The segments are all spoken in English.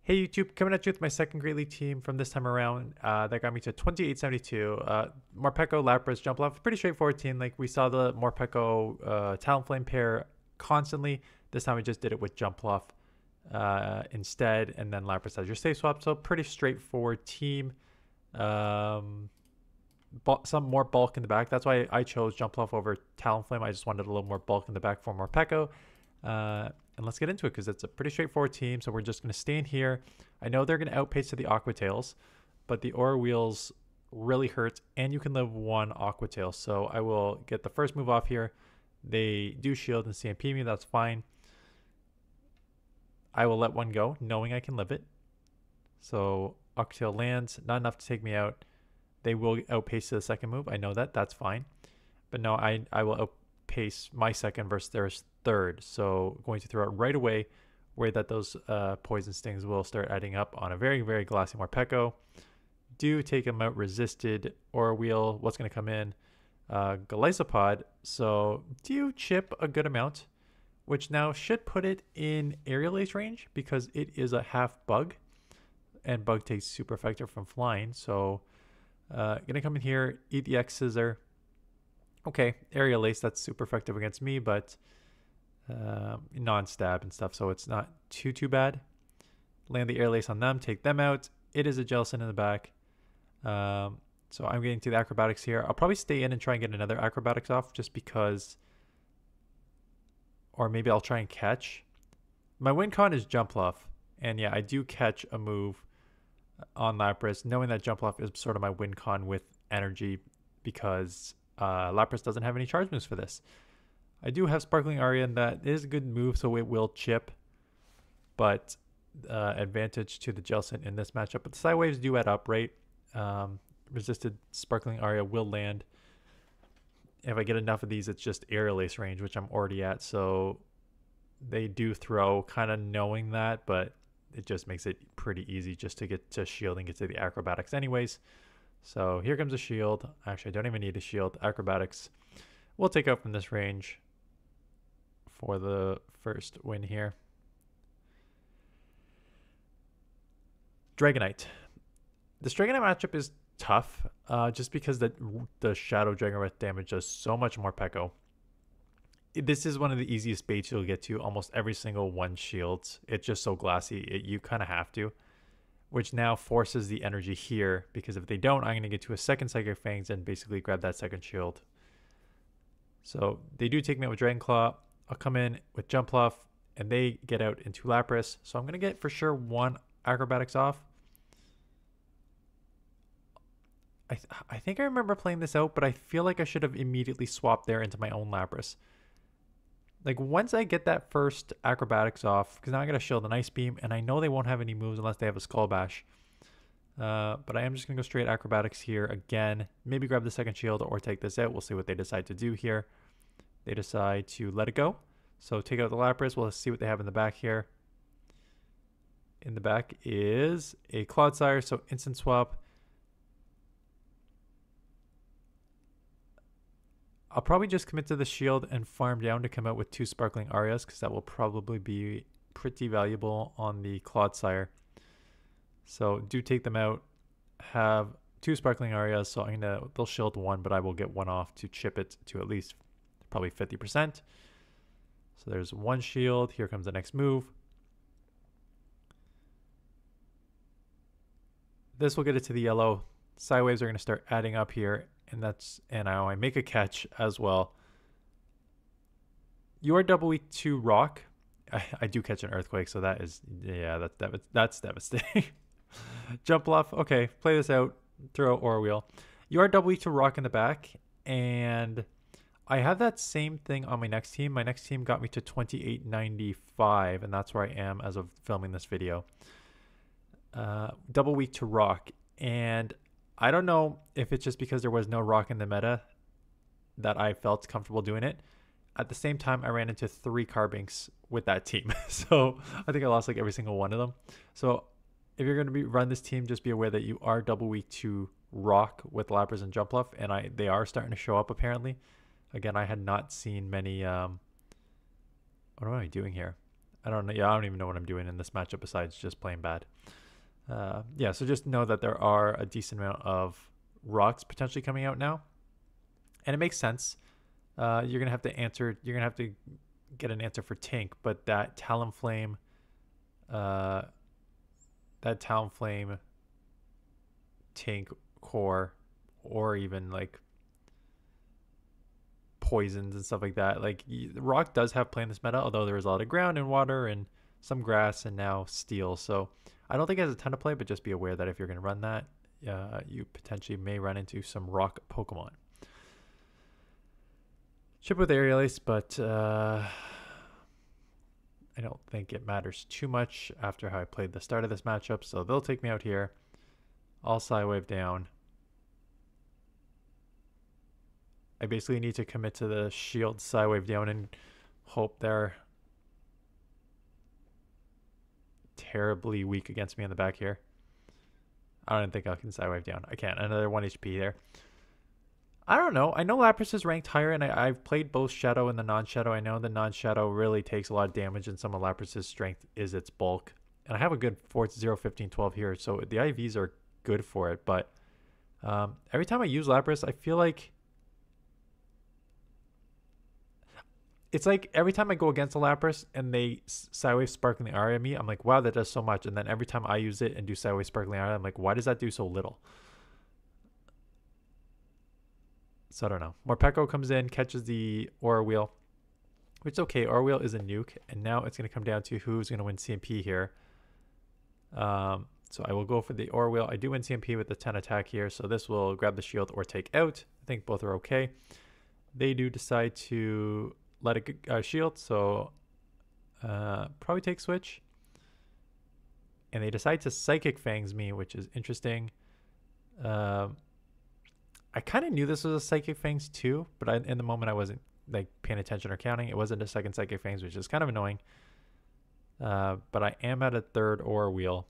Hey YouTube, coming at you with my second Great League team from this time around. That got me to 2872. Morpeko, Lapras, Jumpluff. Pretty straightforward team. Like we saw the Morpeko Talonflame pair constantly. This time we just did it with Jumpluff instead, and then Lapras has your safe swap. So pretty straightforward team. Some more bulk in the back. That's why I chose Jumpluff over Talonflame. I just wanted a little more bulk in the back for Morpeko. And let's get into it because it's a pretty straightforward team. So we're just going to stay in here. I know they're going to outpace to the Aqua Tails, but the Aura Wheels really hurt, and you can live one Aqua Tail. So I will get the first move off here. They do shield and CMP me. That's fine. I will let one go, knowing I can live it. So Aqua Tail lands, not enough to take me out. They will outpace to the second move. I know that. That's fine. But no, I will outpace my second versus their third. So going to throw it right away, worried that those poison stings will start adding up on a very, very glassy Morpeko. Do take him out resisted. Aura Wheel, what's going to come in? Golisopod. So do chip a good amount, which now should put it in Aerial Ace range because it is a half bug. And bug takes super effective from flying. So gonna come in here, eat the X Scissor. Okay, Aerial Ace, that's super effective against me, but non-stab and stuff, so it's not too bad. Land the Aerial Ace on them, take them out. It is a Jellicent in the back. So I'm getting to the acrobatics here. I'll probably stay in and try and get another acrobatics off just because, or maybe I'll try and catch. My win con is Jumpluff, and yeah, I do catch a move on Lapras, knowing that Jumpluff is sort of my win con with energy because Lapras doesn't have any charge moves for this. I do have Sparkling Aria, and that is a good move, so it will chip, but advantage to the Jellicent in this matchup. But the side waves do add up, right? Resisted Sparkling Aria will land. If I get enough of these, it's just Aerial Ace range, which I'm already at, so they do throw, kind of knowing that, but it just makes it pretty easy just to get to shield and get to the acrobatics anyways. So here comes a shield. Actually, I don't even need a shield. Acrobatics we'll take out from this range for the first win here. Dragonite. This Dragonite matchup is tough just because the Shadow Dragonite damage does so much more Morpeko. This is one of the easiest baits you'll get to. Almost every single one shields. It's just so glassy. You kind of have to. Which now forces the energy here. Because if they don't, I'm going to get to a second Psychic Fangs and basically grab that second shield. So they do take me out with Dragon Claw. I'll come in with Jumpluff. And they get out into Lapras. So I'm going to get for sure one acrobatics off. I think I remember playing this out. But I feel like I should have immediately swapped there into my own Lapras. Like once I get that first acrobatics off, because now I got to shield an Ice Beam, and I know they won't have any moves unless they have a Skull Bash. But I am just going to go straight acrobatics here again. Maybe grab the second shield or take this out. We'll see what they decide to do here. They decide to let it go. So take out the Lapras. We'll see what they have in the back here. In the back is a Clodsire, so instant swap. I'll probably just commit to the shield and farm down to come out with two Sparkling Arias because that will probably be pretty valuable on the Clodsire. So do take them out. Have two Sparkling Arias, so they'll shield one, but I will get one off to chip it to at least probably 50%. So there's one shield. Here comes the next move. This will get it to the yellow. Side waves are going to start adding up here. And now I make a catch as well. You are double weak to rock. I do catch an earthquake, so that is, yeah, that's devastating. Jumpluff. Okay, play this out. Throw out Aura Wheel. You are double weak to rock in the back, and I have that same thing on my next team. My next team got me to 2895, and that's where I am as of filming this video. Double weak to rock, and I don't know if it's just because there was no rock in the meta that I felt comfortable doing it. At the same time, I ran into 3 Carbinks with that team. So I think I lost like every single one of them. So if you're going to run this team, just be aware that you are double weak to rock with Lapras and Jumpluff. And they are starting to show up apparently. Again, I had not seen many... what am I doing here? I don't know. Yeah, I don't even know what I'm doing in this matchup besides just playing bad. Yeah, so just know that there are a decent amount of rocks potentially coming out now. And it makes sense. You're gonna have to answer. You're gonna have to get an answer for Tink, but uh, that Talonflame, Tink, Core, or even like poisons and stuff like that. Like Rock does have play in this meta, although there is a lot of ground and water and some grass and now steel. So I don't think it has a ton of play, but just be aware that if you're gonna run that, you potentially may run into some rock Pokemon. Chip with Aerial Ace, but I don't think it matters too much after how I played the start of this matchup. So they'll take me out here. I'll Psywave down. I basically need to commit to the shield Psywave down and hope they're terribly weak against me in the back here. I don't think I can Psywave down. I can't. Another 1 HP there. I don't know. I know Lapras is ranked higher, and I've played both Shadow and the non-Shadow. I know the non-Shadow really takes a lot of damage, and some of Lapras's strength is its bulk. And I have a good 4, 0, 15, 12 here, so the IVs are good for it. But every time I use Lapras, I feel like it's like every time I go against a Lapras and they Psywave Sparkling Aria at me, I'm like, wow, that does so much. And then every time I use it and do Psywave Sparkling Aria, I'm like, why does that do so little? So I don't know. Morpeko comes in, catches the Aura Wheel, which is okay. Aura Wheel is a nuke, and now it's going to come down to who's going to win CMP here. So I will go for the Aura Wheel. I do win CMP with the 10 attack here, so this will grab the shield or take out. I think both are okay. They do decide to let it shield, so probably take switch. And they decide to Psychic Fangs me, which is interesting. I kind of knew this was a Psychic Fangs too, but in the moment I wasn't like paying attention or counting. It wasn't a second Psychic Fangs, which is kind of annoying. But I am at a third Aura Wheel,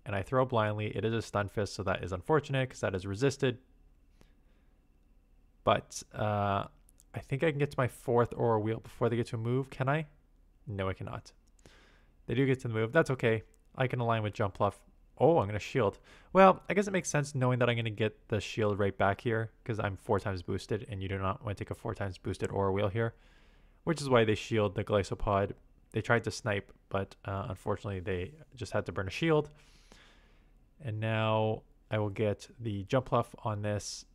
and I throw blindly. It is a Stun Fist, so that is unfortunate because that is resisted. But I think I can get to my fourth Aura Wheel before they get to a move. Can I? No, I cannot. They do get to the move. That's okay. I can align with Jumpluff. Oh, I'm going to shield. Well, I guess it makes sense knowing that I'm going to get the shield right back here because I'm 4 times boosted, and you do not want to take a 4 times boosted Aura Wheel here, which is why they shield the Glycopod. They tried to snipe, but unfortunately they just had to burn a shield. And now I will get the Jumpluff on this.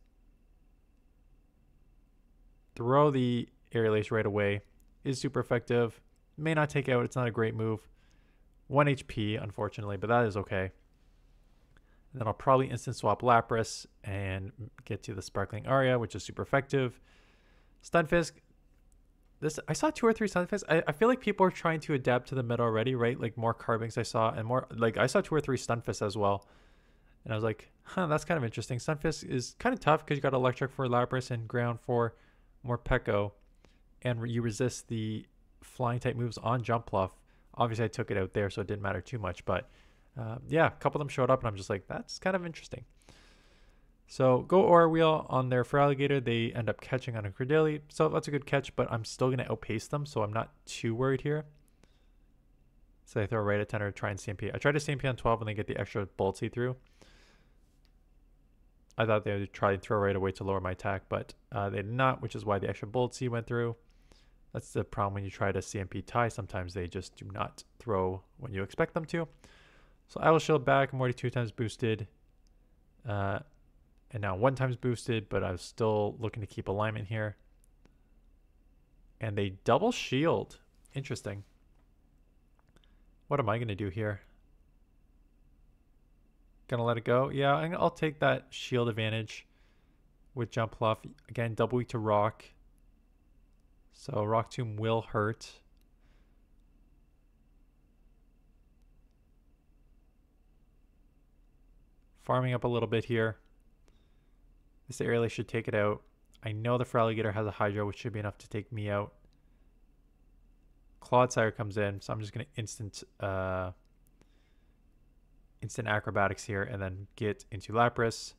Throw the Aerial Ace right away. Is super effective. May not take out. It's not a great move. 1 HP, unfortunately, but that is okay. And then I'll probably instant swap Lapras and get to the Sparkling Aria, which is super effective. Stunfisk. This I saw 2 or 3 Stunfisk. I feel like people are trying to adapt to the meta already, right? Like more Carbinks I saw, and more like I saw 2 or 3 Stunfisk as well. And I was like, huh, that's kind of interesting. Stunfisk is kind of tough because you got Electric for Lapras and Ground for Morpeko, and you resist the flying type moves on Jumpluff. Obviously, I took it out there, so it didn't matter too much. But yeah, a couple of them showed up, and I'm just like, that's kind of interesting. So go Aura Wheel on their Feraligatr. They end up catching on a Credilli. So that's a good catch, but I'm still going to outpace them, so I'm not too worried here. So they throw right at 10 or try and CMP. I tried to CMP on 12 and they get the extra Bolt see-through. I thought they would try and throw right away to lower my attack, but they did not, which is why the extra Bolt C went through. That's the problem when you try to CMP tie. Sometimes they just do not throw when you expect them to. So I will shield back. I'm already 2 times boosted. And now 1 times boosted, but I was still looking to keep alignment here. And they double shield. Interesting. What am I going to do here? Gonna let it go? Yeah, I'll take that shield advantage with Jumpluff. Again, double weak to Rock. So Rock Tomb will hurt. Farming up a little bit here. This Aerial Ace should take it out. I know the Feraligatr has a Hydro, which should be enough to take me out. Clodsire comes in, so I'm just going to instant acrobatics here and then get into Lapras.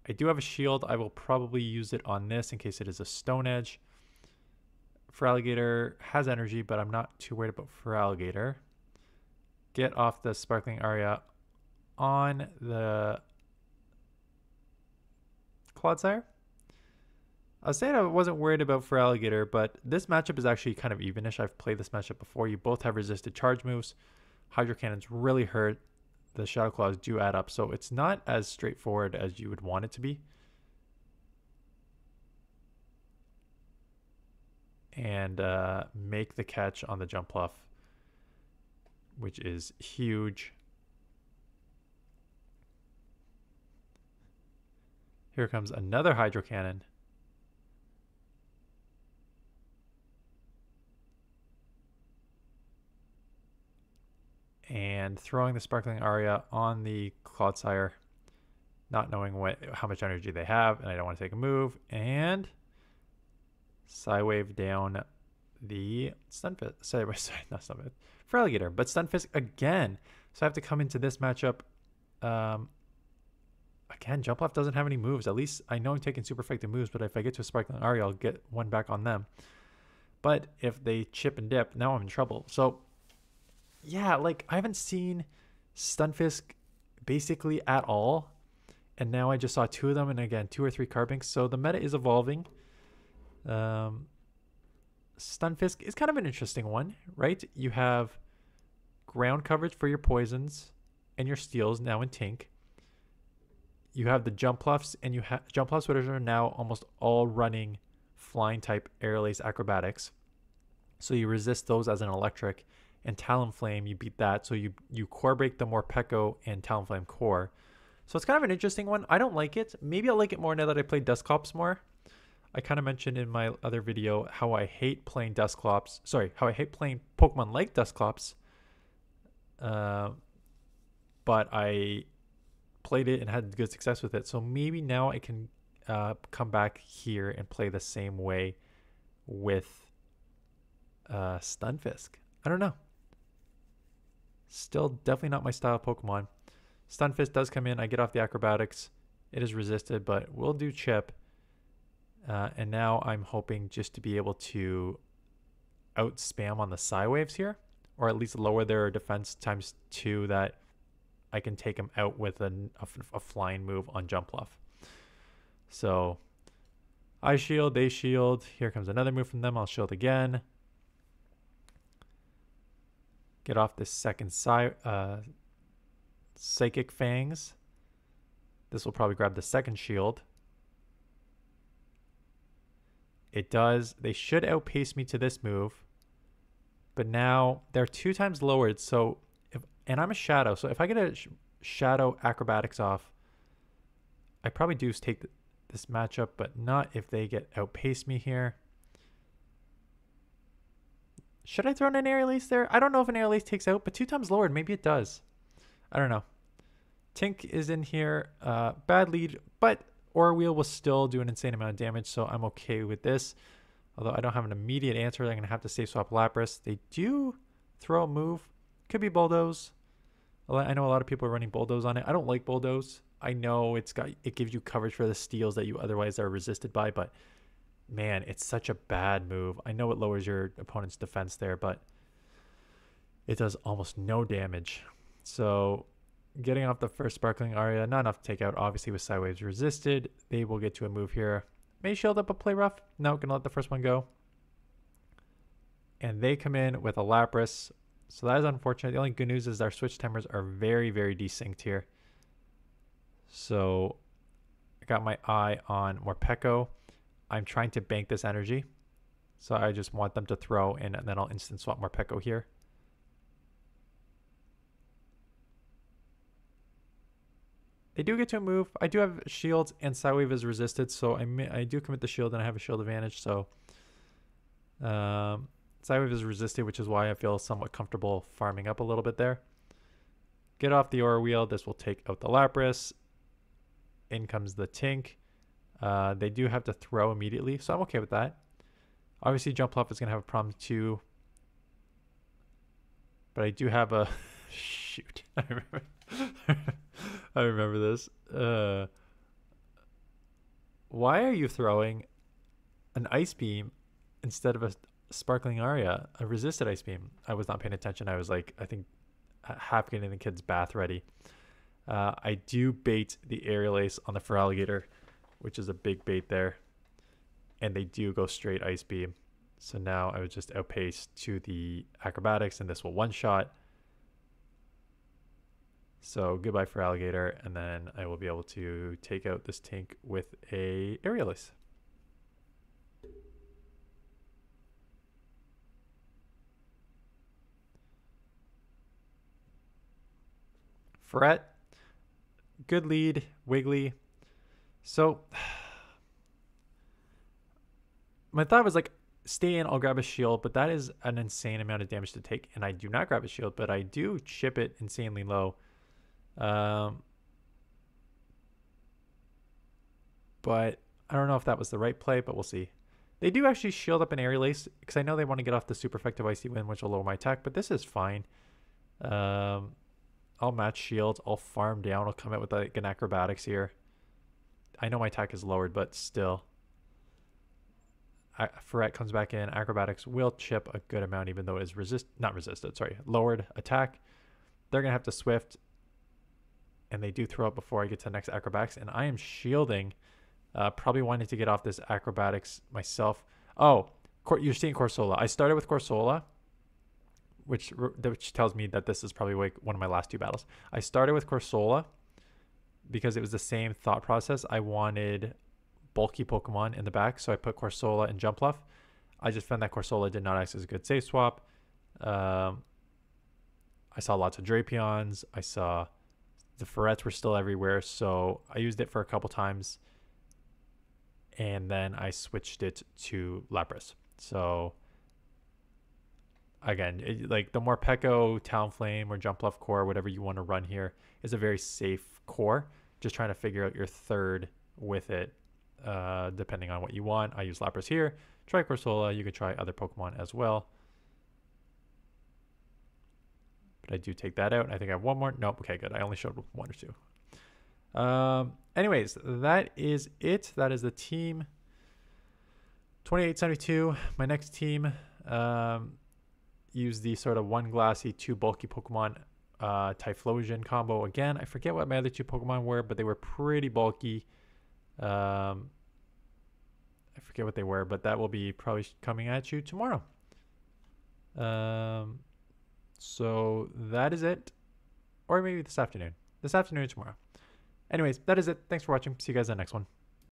I do have a shield. I will probably use it on this in case it is a Stone Edge. Feraligatr has energy, but I'm not too worried about Feraligatr. Get off the Sparkling Aria on the Clodsire. I was saying I wasn't worried about Feraligatr, but this matchup is actually kind of evenish. I've played this matchup before. You both have resisted charge moves. Hydro Cannons really hurt. The Shadow Claws do add up, so it's not as straightforward as you would want it to be. And make the catch on the Jumpluff, which is huge. Here comes another Hydro Cannon. And throwing the Sparkling Aria on the Clodsire, not knowing how much energy they have, and I don't want to take a move. And Psywave down the Stunfisk. Sorry, not Stunfisk. Feraligatr, but Stunfisk again. So I have to come into this matchup. Again, Jumpluff doesn't have any moves. At least I know I'm taking super effective moves, but if I get to a Sparkling Aria, I'll get one back on them. But if they chip and dip, now I'm in trouble. So yeah, like I haven't seen Stunfisk basically at all. And now I just saw two of them, and again, 2 or 3 Carbinks. So the meta is evolving. Stunfisk is kind of an interesting one, right? You have ground coverage for your poisons and your steals now in Tink. You have the Jumpluffs, and you have Jumpluffs, which are now almost all running flying type Aerial Ace Acrobatics. So you resist those as an electric. And Talonflame, you beat that. So you core break the Morpeko and Talonflame core. So it's kind of an interesting one. I don't like it. Maybe I'll like it more now that I play Dusclops more. I kind of mentioned in my other video how I hate playing Dusclops. Sorry, how I hate playing Pokemon like Dusclops. But I played it and had good success with it. So maybe now I can come back here and play the same way with Stunfisk. I don't know. Still definitely not my style of Pokemon. Stunfisk does come in. I get off the Acrobatics. It is resisted, but we'll do Chip. And now I'm hoping just to be able to out-spam on the Psywaves here, or at least lower their defense ×2 that I can take them out with a flying move on Jumpluff. So I shield, they shield. Here comes another move from them. I'll shield again. Get off this second Psychic Fangs. This will probably grab the second shield. It does. They should outpace me to this move. But now they're 2 times lowered. So and I'm a Shadow. So if I get a Shadow Acrobatics off, I probably do take this matchup, but not if they get outpaced me here. Should I throw in an Aerial Ace there? I don't know if an Aerial Ace takes out, but 2 times lowered, maybe it does. I don't know. Tink is in here. Bad lead, but Aura Wheel will still do an insane amount of damage, so I'm okay with this. Although I don't have an immediate answer, I'm going to have to safe swap Lapras. They do throw a move. Could be Bulldoze. I know a lot of people are running Bulldoze on it. I don't like Bulldoze. I know it gives you coverage for the steals that you otherwise are resisted by, but man, it's such a bad move. I know it lowers your opponent's defense there, but it does almost no damage. So getting off the first Sparkling Aria, not enough to take out. Obviously with Psywaves resisted, they will get to a move here. May shield up a Play Rough. No, gonna let the first one go. And they come in with a Lapras. So that is unfortunate. The only good news is our switch timers are very, very desynced here. So I got my eye on Morpeko. I'm trying to bank this energy. So I just want them to throw in, and then I'll instant swap Morpeko here. They do get to a move. I do have shields, and Psywave is resisted, so I do commit the shield, and I have a shield advantage. So Psywave is resisted, which is why I feel somewhat comfortable farming up a little bit there. Get off the Aura Wheel. This will take out the Lapras. In comes the Tink. They do have to throw immediately, so I'm okay with that. Obviously, Jumpluff is going to have a problem too. But I do have a... Shoot. I remember this. Why are you throwing an Ice Beam instead of a Sparkling Aria, a resisted Ice Beam. I was not paying attention. I was like, I think half getting the kid's bath ready. I do bait the Aerial Ace on the Feraligatr, which is a big bait there. And they do go straight Ice Beam. So now I would just outpace to the Acrobatics, and this will one-shot. So goodbye Feraligatr, and then I will be able to take out this Tink with a Aerial Ace. Fret, good lead, Wiggly. So my thought was like, stay in, I'll grab a shield, but that is an insane amount of damage to take, and I do not grab a shield, but I do chip it insanely low. But I don't know if that was the right play, but we'll see. They do actually shield up an Aerial Ace, because I know they want to get off the super effective Icy Wind, which will lower my attack, but this is fine. I'll match shields, I'll farm down, I'll come out with like an Acrobatics here. I know my attack is lowered, but still. Ferret comes back in. Acrobatics will chip a good amount, even though it is lowered attack. They're going to have to Swift, and they do throw up before I get to the next Acrobatics, and I am shielding. Probably wanting to get off this Acrobatics myself. Oh, you're seeing Corsola. I started with Corsola, which tells me that this is probably like one of my last two battles. I started with Corsola because it was the same thought process. I wanted bulky Pokemon in the back, so I put Corsola and Jumpluff. I just found that Corsola did not act as a good save swap. I saw lots of Drapions. I saw the Ferrets were still everywhere, so I used it for a couple times, and then I switched it to Lapras. So again, like the Morpeko, Talonflame, or Jumpluff core, whatever you want to run here, is a very safe core. Just trying to figure out your third with it. Depending on what you want. I use Lapras here. Try Corsola. You could try other Pokemon as well. But I do take that out. I think I have one more. Nope. Okay, good. I only showed one or two. Anyways, that is it. That is the team. 2872. My next team use the sort of one glassy, two bulky Pokemon Typhlosion combo. Again, I forget what my other two Pokemon were, but they were pretty bulky. I forget what they were, but that will be probably coming at you tomorrow. So that is it, or maybe this afternoon. This afternoon or tomorrow. Anyways, that is it. Thanks for watching. See you guys in the next one.